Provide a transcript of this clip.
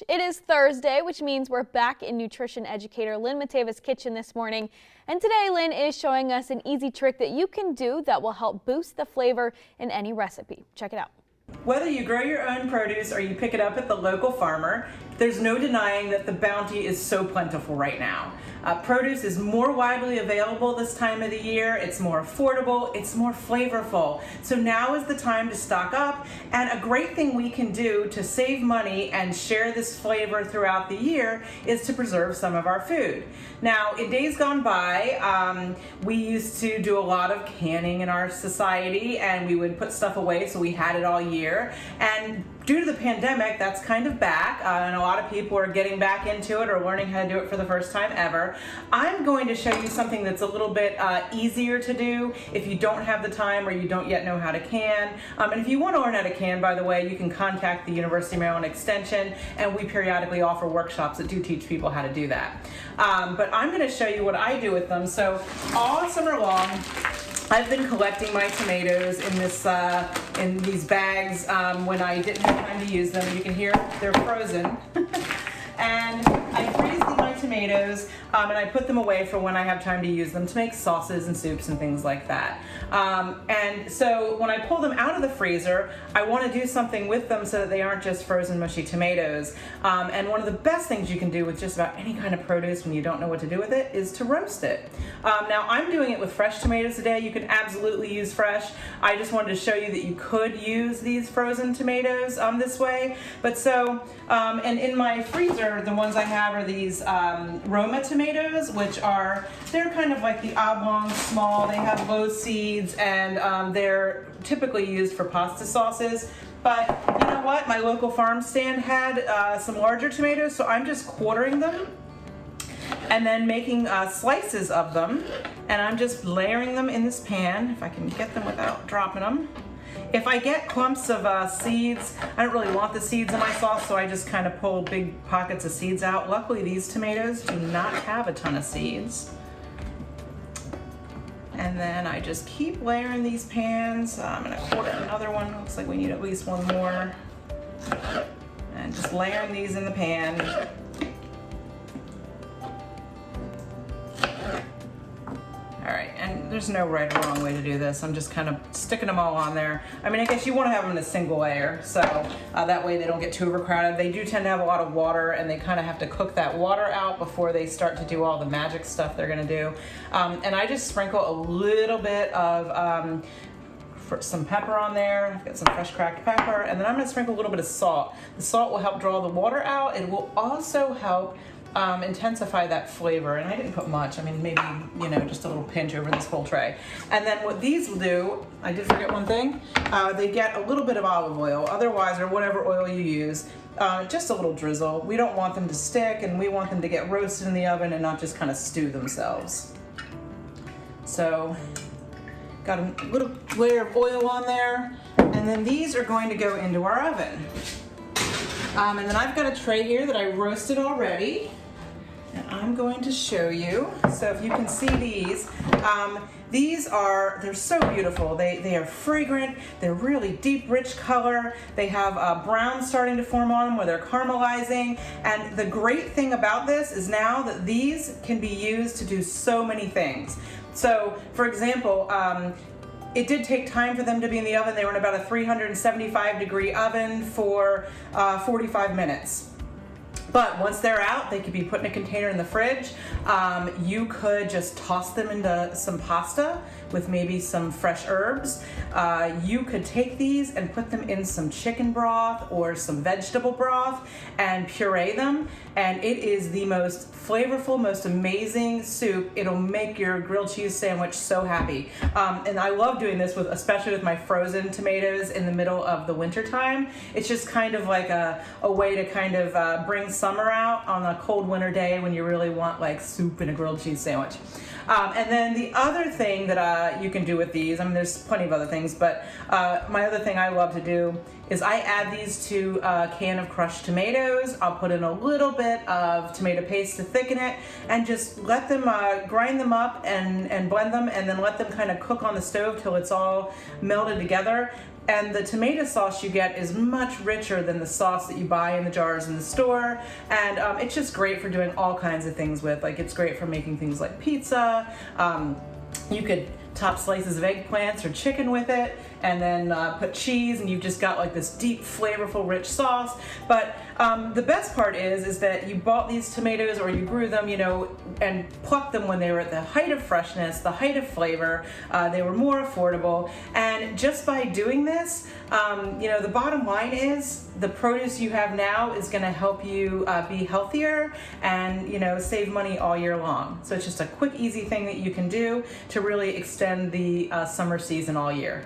It is Thursday, which means we're back in nutrition educator Lynn Matava's kitchen this morning. And today Lynn is showing us an easy trick that you can do that will help boost the flavor in any recipe. Check it out. Whether you grow your own produce or you pick it up at the local farmer, there's no denying that the bounty is so plentiful right now. Produce is more widely available this time of the year, it's more affordable, it's more flavorful. So now is the time to stock up, and a great thing we can do to save money and share this flavor throughout the year is to preserve some of our food. Now, in days gone by, we used to do a lot of canning in our society, and we would put stuff away so we had it all year. And due to the pandemic, that's kind of back, and a lot of people are getting back into it or learning how to do it for the first time ever. I'm going to show you something that's a little bit easier to do if you don't have the time or you don't yet know how to can. And if you want to learn how to can, by the way, you can contact the University of Maryland Extension, and we periodically offer workshops that do teach people how to do that. But I'm going to show you what I do with them. So all summer long, I've been collecting my tomatoes in this in these bags when I didn't have time to use them. You can hear they're frozen. And I freeze my tomatoes and I put them away for when I have time to use them to make sauces and soups and things like that. And so when I pull them out of the freezer, I want to do something with them so that they aren't just frozen mushy tomatoes. And one of the best things you can do with just about any kind of produce when you don't know what to do with it is to roast it. Now I'm doing it with fresh tomatoes today. You can absolutely use fresh. I just wanted to show you that you could use these frozen tomatoes this way. But so, and in my freezer, the ones I have are these Roma tomatoes, which they're kind of like the oblong small. They have low seeds, and they're typically used for pasta sauces. But you know what? My local farm stand had some larger tomatoes, so I'm just quartering them and then making slices of them, and I'm just layering them in this pan, if I can get them without dropping them. If I get clumps of seeds, I don't really want the seeds in my sauce, so I just kind of pull big pockets of seeds out. Luckily, these tomatoes do not have a ton of seeds. And then I just keep layering these pans. I'm gonna quarter another one. Looks like we need at least one more. And just layering these in the pan. There's no right or wrong way to do this. I'm just kind of sticking them all on there. I mean, I guess you want to have them in a single layer, so that way they don't get too overcrowded. They do tend to have a lot of water, and they kind of have to cook that water out before they start to do all the magic stuff they're going to do. And I just sprinkle a little bit of some pepper on there. I've got some fresh cracked pepper, and then I'm going to sprinkle a little bit of salt. The salt will help draw the water out. It will also help intensify that flavor, and I didn't put much. I mean, maybe, you know, just a little pinch over this whole tray. And then what these will do, I did forget one thing, they get a little bit of olive oil, otherwise, or whatever oil you use, just a little drizzle. We don't want them to stick, and we want them to get roasted in the oven and not just kind of stew themselves. So, got a little layer of oil on there, and then these are going to go into our oven. And then I've got a tray here that I roasted already. And I'm going to show you. So if you can see these, they're so beautiful. They are fragrant. They're really deep, rich color. They have brown starting to form on them where they're caramelizing. And the great thing about this is now that these can be used to do so many things. So, for example, it did take time for them to be in the oven. They were in about a 375-degree oven for 45 minutes. But once they're out, they could be put in a container in the fridge. You could just toss them into some pasta with maybe some fresh herbs. You could take these and put them in some chicken broth or some vegetable broth and puree them. And it is the most flavorful, most amazing soup. It'll make your grilled cheese sandwich so happy. And I love doing this especially with my frozen tomatoes in the middle of the winter time. It's just kind of like a way to kind of bring summer out on a cold winter day when you really want like soup and a grilled cheese sandwich. And then the other thing that you can do with these, I mean, there's plenty of other things, but my other thing I love to do is I add these to a can of crushed tomatoes. I'll put in a little bit of tomato paste to thicken it, and just let them grind them up and blend them, and then let them kind of cook on the stove till it's all melded together. And the tomato sauce you get is much richer than the sauce that you buy in the jars in the store. And it's just great for doing all kinds of things with. Like, it's great for making things like pizza. You could top slices of eggplants or chicken with it, and then put cheese, and you've just got like this deep, flavorful, rich sauce. But the best part is that you bought these tomatoes, or you grew them, you know, and plucked them when they were at the height of freshness, the height of flavor. They were more affordable, and just by doing this, you know, the bottom line is the produce you have now is going to help you be healthier and, you know, save money all year long. So it's just a quick, easy thing that you can do to really extend the summer season all year.